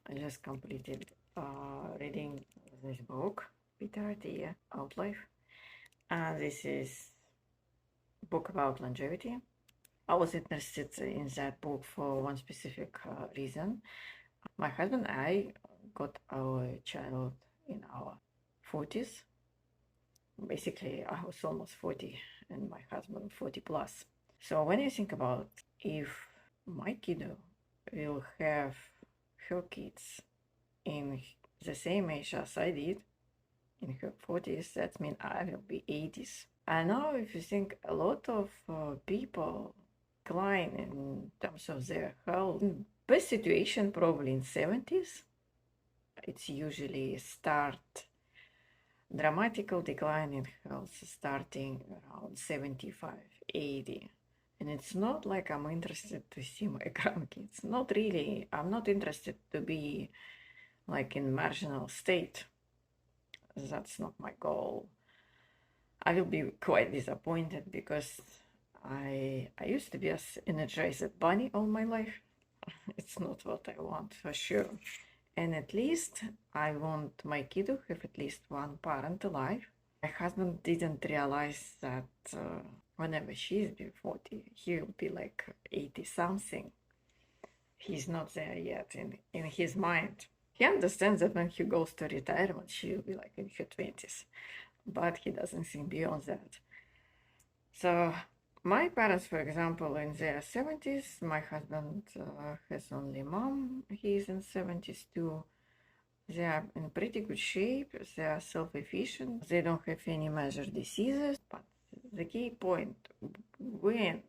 I just completed reading this book, Peter Attia Outlive, and this is a book about longevity. I was interested in that book for one specific reason. My husband and I got our child in our 40s. Basically, I was almost 40 and my husband 40 plus. So when you think about if my kiddo will have her kids in the same age as I did, in her 40s, that means I will be 80s. And now if you think a lot of people decline in terms of their health, best situation probably in 70s. It's usually start dramatical decline in health starting around 75, 80. And it's not like I'm interested to see my grandkids. Not really. I'm not interested to be like in marginal state. That's not my goal. I will be quite disappointed because I used to be an energized bunny all my life. It's not what I want for sure. And at least I want my kid to have at least one parent alive. My husband didn't realize that whenever she's be 40, he'll be like 80 something. He's not there yet in his mind. He understands that when he goes to retirement, she'll be like in her 20s, but he doesn't think beyond that. So my parents, for example, in their 70s, my husband has only mom, he's in 70s too. They are in pretty good shape, they are self-efficient, they don't have any major diseases, but the key point, when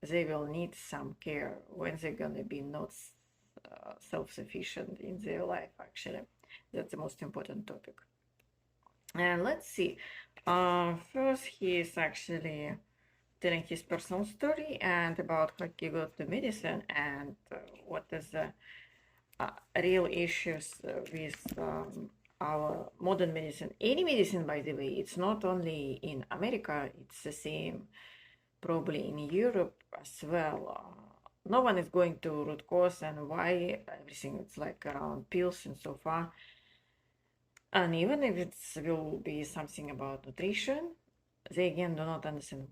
they will need some care, when they're gonna be not self-sufficient in their life, actually. That's the most important topic. And let's see. First, he is actually telling his personal story and about how he got to medicine and what is the real issues with our modern medicine. Any medicine, by the way, it's not only in America, it's the same probably in Europe as well. No one is going to root cause and why everything is like around pills and so far. And even if it will be something about nutrition, they again do not understand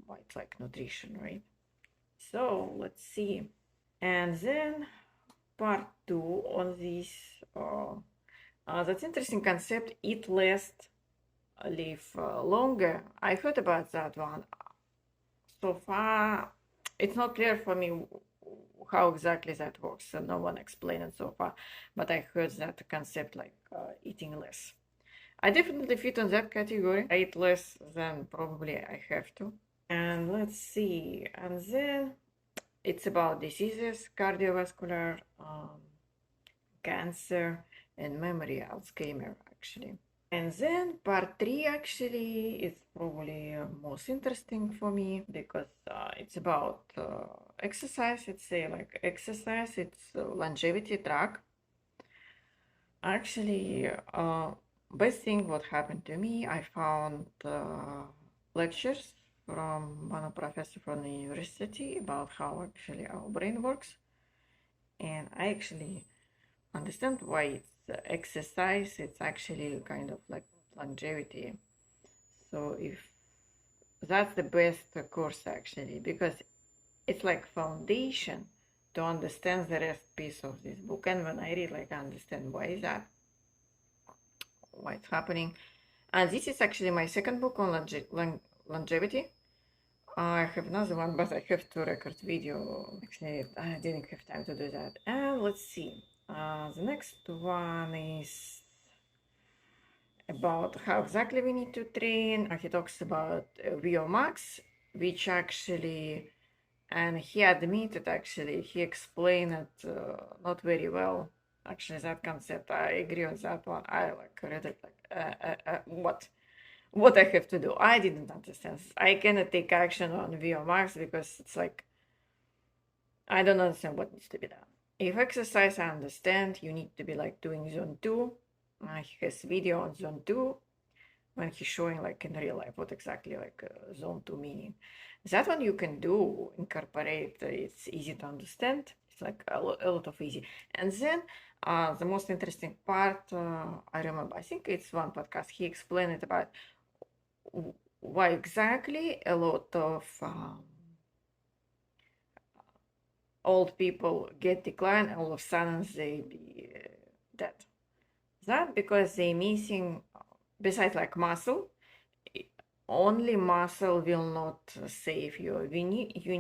why it's like nutrition, right? So let's see. And then part 2 on this, that's interesting concept, eat less, live longer. I heard about that one. So far, it's not clear for me how exactly that works. So no one explained it so far, but I heard that concept like eating less. I definitely fit on that category. I eat less than probably I have to. And let's see. And then it's about diseases, cardiovascular, cancer, and memory, Alzheimer, actually. And then part 3 actually is probably most interesting for me because it's about exercise. It's like exercise, it's longevity drug. Actually, best thing what happened to me, I found lectures from one professor from the university about how actually our brain works. And I actually understand why it's exercise, it's actually kind of like longevity. So if that's the best course actually, because it's like foundation to understand the rest piece of this book. And when I read, like, I understand why is that, why it's happening. And this is actually my second book on longevity. I have another one, but I have to record video. Actually, I didn't have time to do that. And let's see. The next one is about how exactly we need to train. He talks about VO-max, which actually, and he admitted actually, he explained it not very well. Actually, that concept, I agree on that one. I like read it like, what I have to do. I didn't understand. I cannot take action on VO-max because it's like, I don't understand what needs to be done. If exercise, I understand, you need to be like doing zone 2. He has video on zone 2 when he's showing like in real life what exactly like zone 2 meaning. That one you can do, incorporate, it's easy to understand. It's like a lot of easy. And then the most interesting part, I remember, I think it's one podcast, he explained it about why exactly a lot of old people get decline, all of a sudden they be dead. That because they missing, besides like muscle, only muscle will not save you. You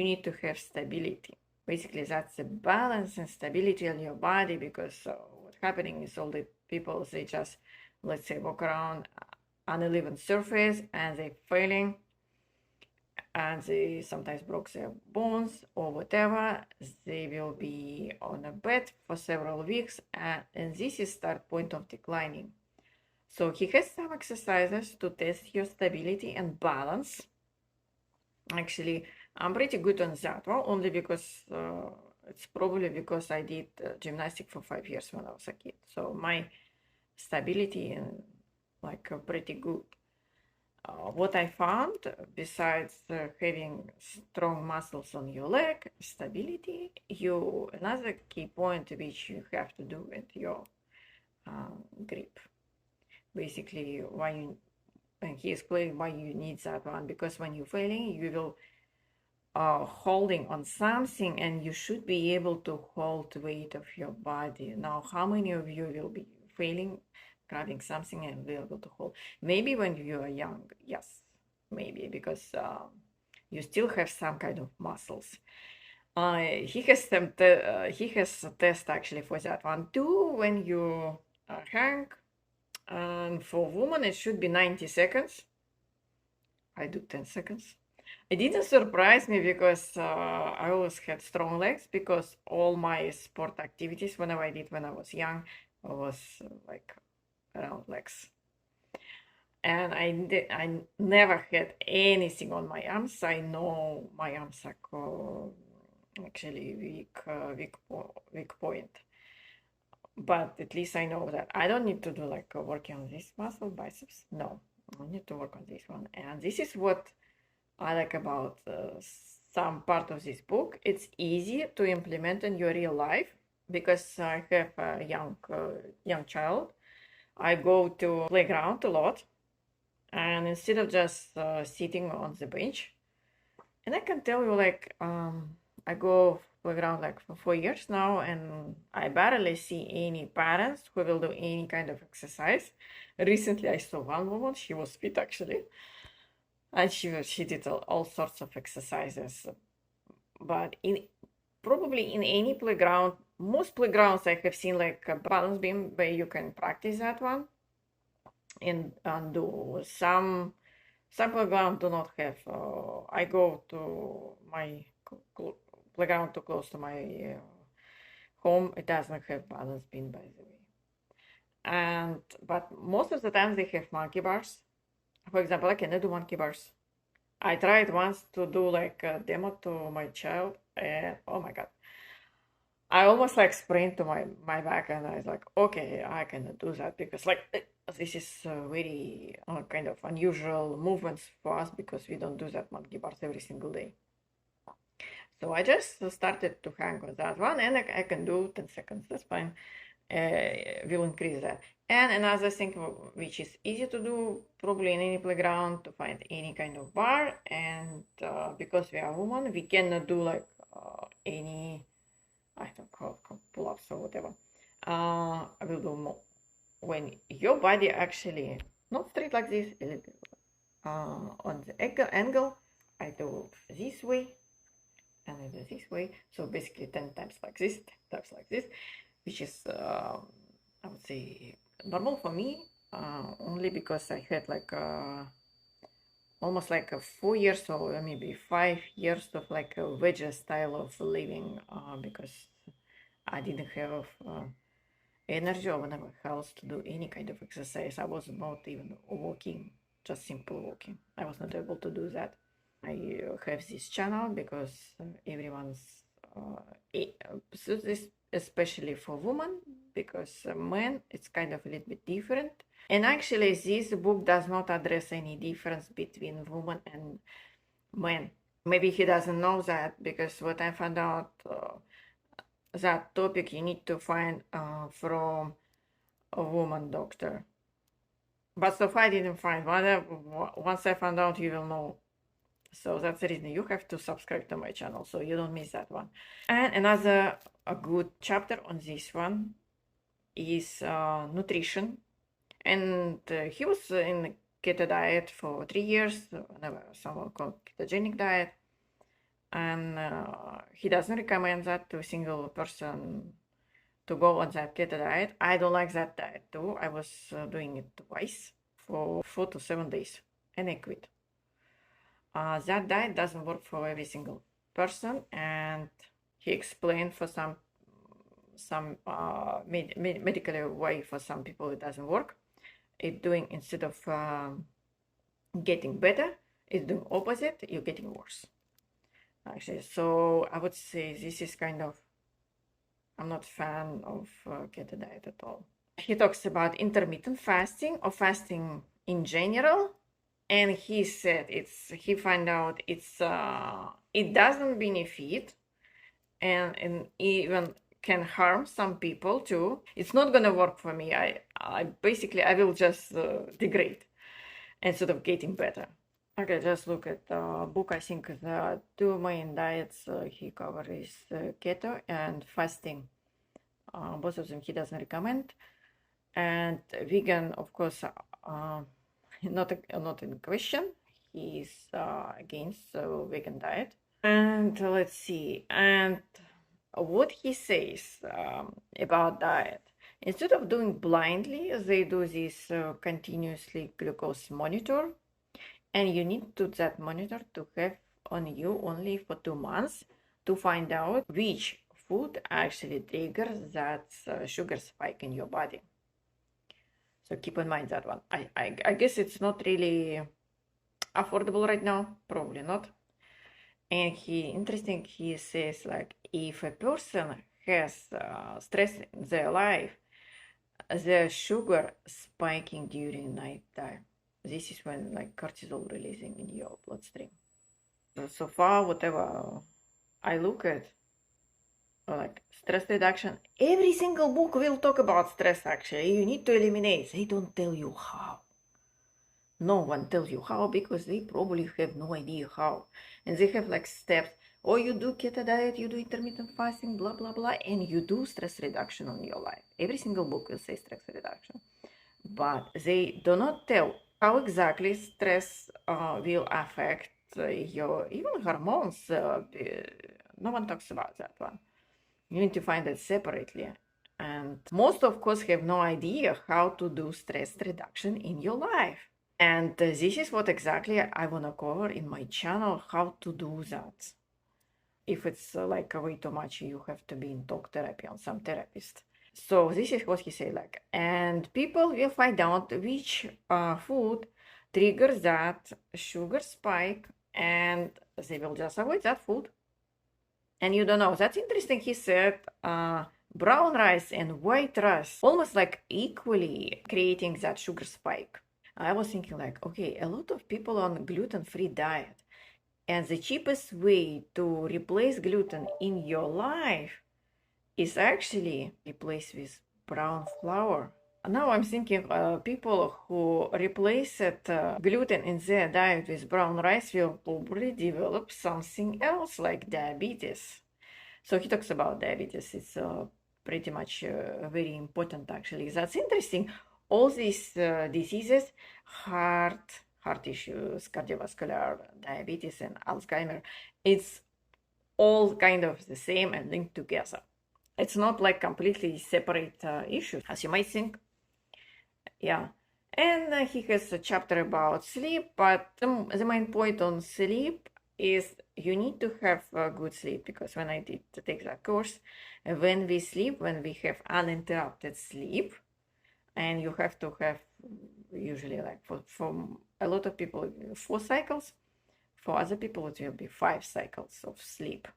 need to have stability. Basically, that's the balance and stability in your body, because what's happening is all the people, they just, let's say, walk around uneven surface and they're failing, and they sometimes broke their bones or whatever. They will be on a bed for several weeks, and this is start point of declining. So he has some exercises to test your stability and balance. Actually, I'm pretty good on that one, only because it's probably because I did gymnastics for 5 years when I was a kid. So my stability and like pretty good. What I found, besides having strong muscles on your leg, stability, another key point which you have to do with your grip. Basically, and he explained why you need that one, because when you're failing, you will holding on something, and you should be able to hold the weight of your body. Now, how many of you will be failing, grabbing something and be able to hold? Maybe when you are young, yes, maybe, because you still have some kind of muscles. He has a test actually for that one too. When you hang, and for women it should be 90 seconds. I do 10 seconds. It didn't surprise me, because I always had strong legs, because all my sport activities, whenever I did when I was young, was like around legs. And I never had anything on my arms. I know my arms are actually weak point. But at least I know that I don't need to do like working on this muscle, biceps. No, I need to work on this one. And this is what I like about some part of this book. It's easy to implement in your real life, because I have a young child. I go to playground a lot, and instead of just sitting on the bench, and I can tell you, like, I go playground like for 4 years now, and I barely see any parents who will do any kind of exercise. Recently, I saw one woman. She was fit actually, and she did all sorts of exercises. But probably in any playground, most playgrounds I have seen like a balance beam where you can practice that one, and do some playground do not have. I go to my playground too close to my home. It doesn't have balance beam, by the way. But most of the time they have monkey bars. For example, I cannot do monkey bars. I tried once to do like a demo to my child, and oh my god, I almost like sprained to my back, and I was like, okay, I cannot do that, because like this is very kind of unusual movements for us, because we don't do that monkey bars every single day. So I just started to hang with that one, and I can do 10 seconds. That's fine. Will increase that. And another thing which is easy to do, probably in any playground, to find any kind of bar. And because we are women, we cannot do like any, I don't call pull-ups or whatever. I will do more. When your body actually not straight like this, a little bit on the angle, I do this way, and I do this way. So basically 10 times like this, 10 times like this, which is, I would say, normal for me, only because I had like almost like 4 years or maybe 5 years of like a wedge style of living, because I didn't have energy or whatever health to do any kind of exercise. I was not even walking, just simple walking. I was not able to do that. I have this channel because everyone's so this especially for women, because men it's kind of a little bit different. And actually this book does not address any difference between women and men. Maybe he doesn't know that, because what I found out, that topic you need to find from a woman doctor. But so far I didn't find one. Once I found out, you will know. So that's the reason you have to subscribe to my channel so you don't miss that one. And another a good chapter on this one is nutrition. And he was in keto diet for 3 years, someone called ketogenic diet. And he doesn't recommend that to a single person to go on that keto diet. I don't like that diet too. I was doing it twice for 4 to 7 days and I quit. That diet doesn't work for every single person, and he explained for some medical way for some people it doesn't work. It doing, instead of getting better, it's doing opposite, you're getting worse actually. So I would say this is kind of, I'm not a fan of keto diet at all. He talks about intermittent fasting or fasting in general, and he said he found out it doesn't benefit and even can harm some people too. It's not gonna work for me. I basically I will just degrade instead of getting better. Okay, just look at the book. I think the two main diets he covers is keto and fasting. Both of them he doesn't recommend. And vegan, of course, not in question. He's against vegan diet. And let's see. And what he says about diet, instead of doing blindly, they do this continuously glucose monitor, and you need to that monitor to have on you only for 2 months to find out which food actually triggers that sugar spike in your body. So keep in mind that one. I guess it's not really affordable right now, probably not. And he says, like, if a person has stress in their life, the sugar spiking during nighttime, this is when like cortisol releasing in your bloodstream. So far, whatever I look at, like stress reduction, every single book will talk about stress actually. You need to eliminate. They don't tell you how. No one tells you how, because they probably have no idea how. And they have like steps. Or you do keto diet, you do intermittent fasting, blah, blah, blah, and you do stress reduction on your life. Every single book will say stress reduction. But they do not tell how exactly stress will affect your even hormones. No one talks about that one. You need to find it separately. And most, of course, have no idea how to do stress reduction in your life. And this is what exactly I want to cover in my channel, how to do that. If it's like way too much, you have to be in talk therapy on some therapist. So this is what he said, like, and people will find out which food triggers that sugar spike, and they will just avoid that food. And you don't know. That's interesting. He said brown rice and white rice almost like equally creating that sugar spike. I was thinking like, okay, a lot of people on gluten-free diet, and the cheapest way to replace gluten in your life is actually replaced with brown flour. Now I'm thinking people who replace gluten in their diet with brown rice will probably develop something else like diabetes. So he talks about diabetes. It's pretty much very important actually. That's interesting. All these diseases, heart issues, cardiovascular, diabetes, and Alzheimer, it's all kind of the same and linked together. It's not like completely separate issues, as you might think. Yeah. And he has a chapter about sleep, but the main point on sleep is you need to have good sleep, because when I did take that course, when we sleep, when we have uninterrupted sleep, and you have to have usually like for a lot of people 4 cycles, for other people it will be 5 cycles of sleep.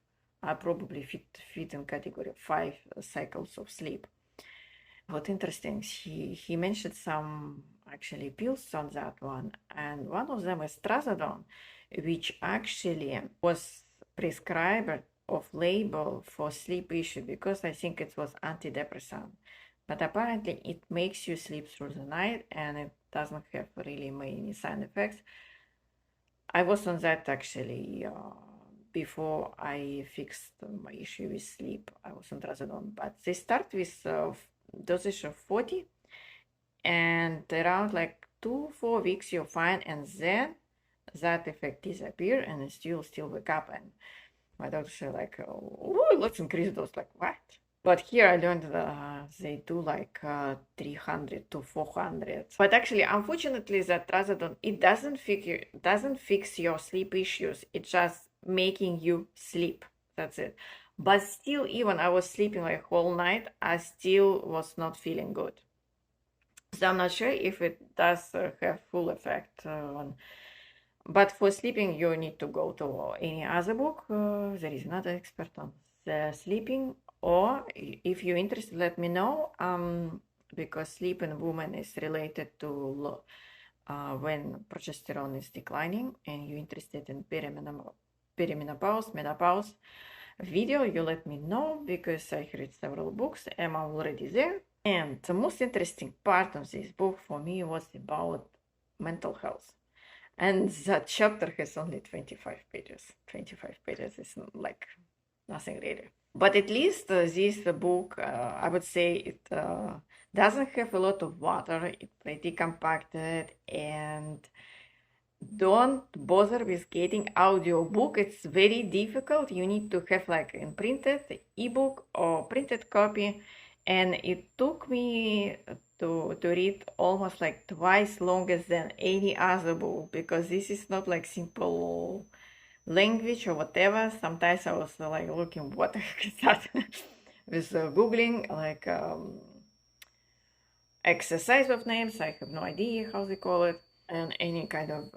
I probably fit in category of 5 cycles of sleep. What interesting, he mentioned some actually pills on that one, and one of them is trazodone, which actually was prescribed off label for sleep issue because I think it was antidepressant. But apparently it makes you sleep through the night and it doesn't have really many side effects. I was on that actually before I fixed my issue with sleep. I was on trazodone, but they start with dosage of 40, and around like 2-4 weeks you're fine, and then that effect disappear and still wake up. And my doctor said like, oh, let's increase dose. Like, what? But here I learned they do like 300 to 400. But actually, unfortunately, that trazodone, it doesn't fix your sleep issues. It's just making you sleep. That's it. But still, even I was sleeping like whole night, I still was not feeling good. So I'm not sure if it does have full effect on. But for sleeping, you need to go to any other book. There is another expert on the sleeping. Or if you're interested, let me know, because sleep in women is related to when progesterone is declining, and you're interested in perimenopause, menopause video, you let me know, because I read several books and I'm already there. And the most interesting part of this book for me was about mental health. And that chapter has only 25 pages. 25 pages is like nothing really. But at least this book, I would say it doesn't have a lot of water. It's pretty compacted, and don't bother with getting audio book. It's very difficult. You need to have like a printed ebook or printed copy. And it took me to read almost like twice longer than any other book, because this is not like simple language or whatever. Sometimes I was like looking, what the heck is that? With Googling like exercise of names. I have no idea how they call it, and any kind of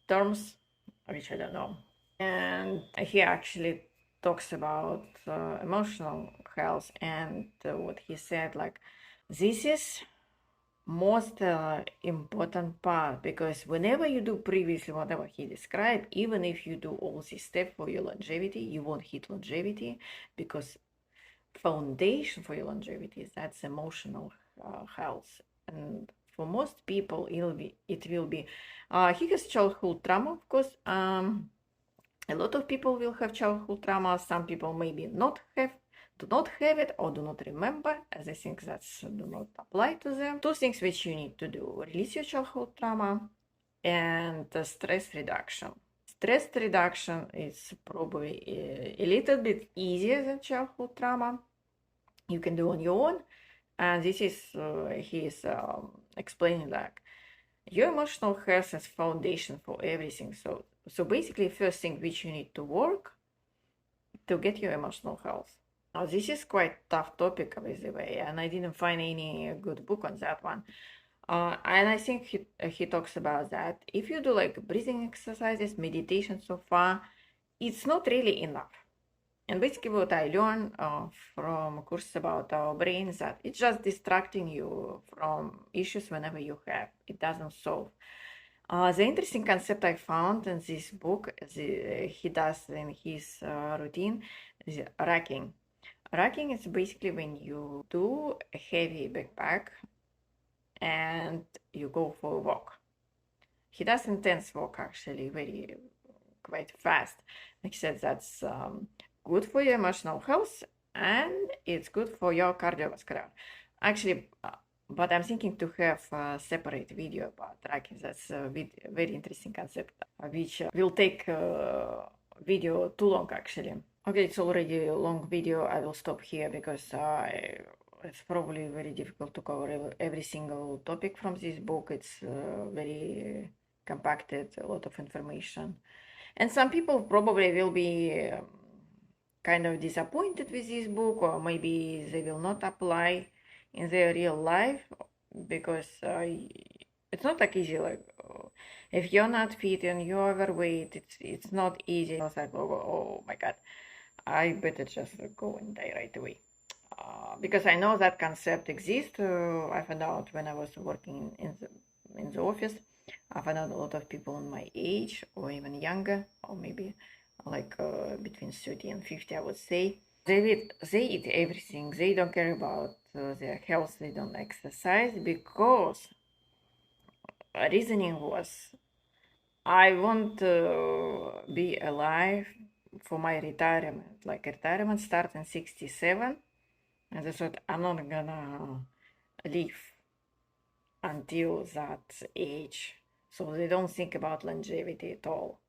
terms, which I don't know. And he actually talks about emotional health, and what he said, like, this is most important part, because whenever you do previously whatever he described, even if you do all these steps for your longevity, you won't hit longevity, because foundation for your longevity, that's emotional health. And for most people it will be he has childhood trauma, of course. A lot of people will have childhood trauma. Some people maybe do not have it or do not remember, as I think that's do not apply to them. Two things which you need to do: release your childhood trauma and stress reduction. Stress reduction is probably a little bit easier than childhood trauma. You can do on your own, and this is he is explaining like your emotional health is foundation for everything. So basically, first thing which you need to work to get your emotional health. Now, this is quite tough topic, by the way, and I didn't find any good book on that one. And I think he talks about that. If you do like breathing exercises, meditation so far, it's not really enough. And basically what I learned from a course about our brains, that it's just distracting you from issues whenever you have. It doesn't solve. The interesting concept I found in this book, he does in his routine, is rucking. Rucking is basically when you do a heavy backpack and you go for a walk. He does intense walk, actually, quite fast. Like I said, that's good for your emotional health, and it's good for your cardiovascular. Actually, but I'm thinking to have a separate video about rucking. That's a very interesting concept, which will take video too long, actually. Okay, it's already a long video. I will stop here because it's probably very difficult to cover every single topic from this book. It's very compacted, a lot of information. And some people probably will be kind of disappointed with this book, or maybe they will not apply in their real life, because it's not like easy. Like if you're not fit and you're overweight, it's not easy. I was like, oh my god, I better just go and die right away. because I know that concept exists. I found out when I was working in the office. I found out a lot of people in my age or even younger, or maybe like between 30 and 50, I would say. They eat everything. They don't care about their health. They don't exercise because reasoning was, I want to be alive for my retirement. Like retirement starts in 67, and they thought I'm not gonna live until that age. So they don't think about longevity at all.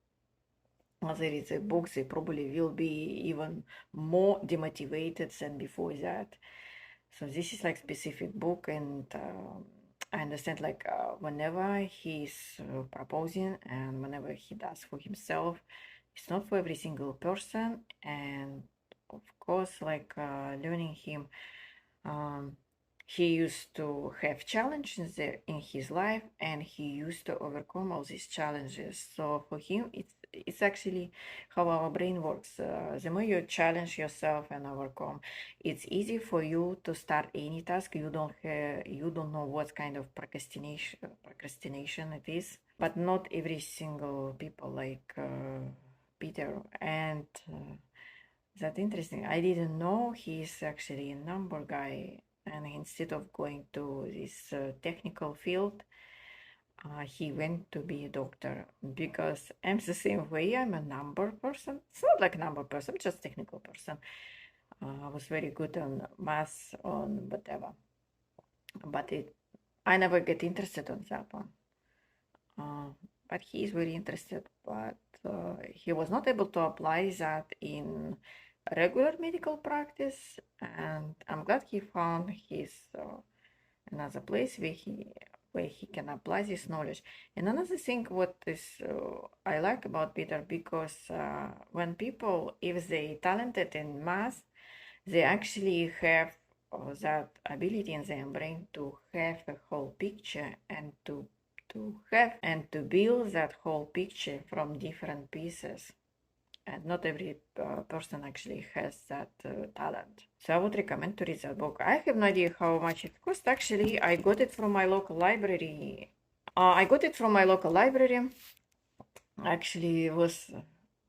As they read the books, they probably will be even more demotivated than before that. So this is like specific book, and I understand like whenever he's proposing and whenever he does for himself, it's not for every single person. And of course, like learning him, um, he used to have challenges in his life, and he used to overcome all these challenges. So for him, it's actually how our brain works. The more you challenge yourself and overcome, it's easy for you to start any task. You don't know what kind of procrastination it is, but not every single people like Peter. And that's interesting. I didn't know he's actually a number guy, and instead of going to this technical field, he went to be a doctor, because I'm the same way. I'm a number person. It's not like a number person, just technical person. I was very good on math, on whatever, but I never get interested on that one. But he is very interested, but he was not able to apply that in regular medical practice, and I'm glad he found his another place where he can apply this knowledge. And another thing what is I like about Peter, because when people, if they talented in math, they actually have that ability in their brain to have a whole picture, and to have and to build that whole picture from different pieces. And not every person actually has that talent. So I would recommend to read that book. I have no idea how much it cost. Actually, I got it from my local library. Actually, it was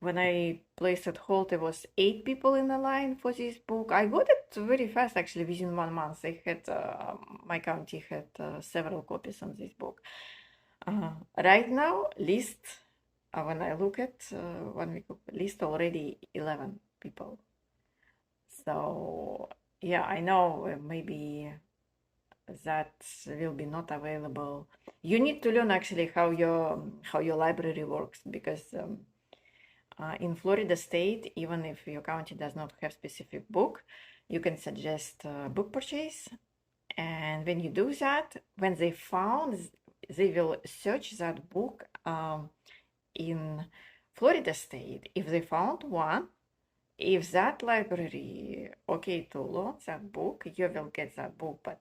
when I placed at hold, there was 8 people in the line for this book. I got it very fast, actually, within 1 month. They had my county had several copies of this book. Right now, list. When I look at 1 week list, already 11 people. So yeah, I know maybe that will be not available. You need to learn actually how your library works, because in Florida state, even if your county does not have specific book, you can suggest book purchase, and when you do that, when they will search that book in Florida state. If they found one, if that library okay to loan that book, you will get that book. But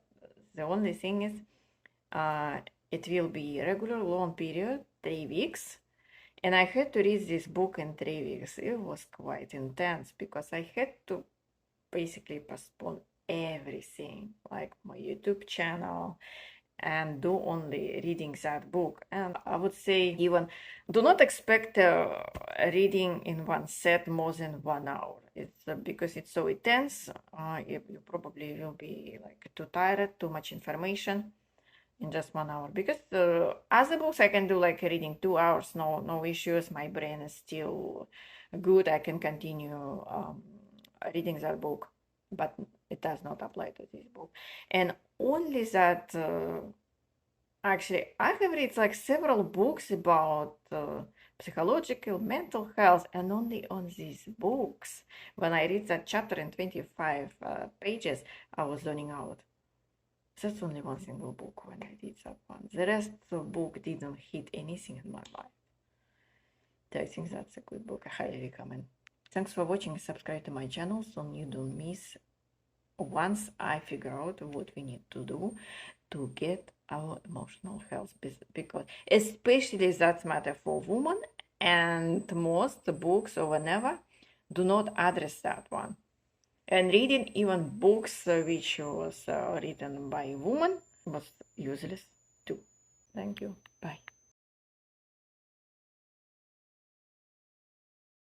the only thing is it will be regular loan period, 3 weeks. And I had to read this book in 3 weeks. It was quite intense, because I had to basically postpone everything, like my YouTube channel, and do only reading that book. And I would say, even do not expect reading in one set more than 1 hour. It's because it's so intense. You probably will be like too tired, too much information in just 1 hour. Because other books I can do like reading 2 hours, no issues. My brain is still good. I can continue reading that book, but it does not apply to this book. And only that actually I have read like several books about psychological mental health, and only on these books, when I read that chapter in 25 pages, I was zoning out. That's only one single book when I did that one. The rest of the book didn't hit anything in my life. So I think that's a good book. I highly recommend. Thanks for watching. Subscribe to my channel so you don't miss once I figure out what we need to do to get our emotional health, because especially that matter for women, and most books or whenever do not address that one. And reading even books which was written by a woman was useless too. Thank you. Bye.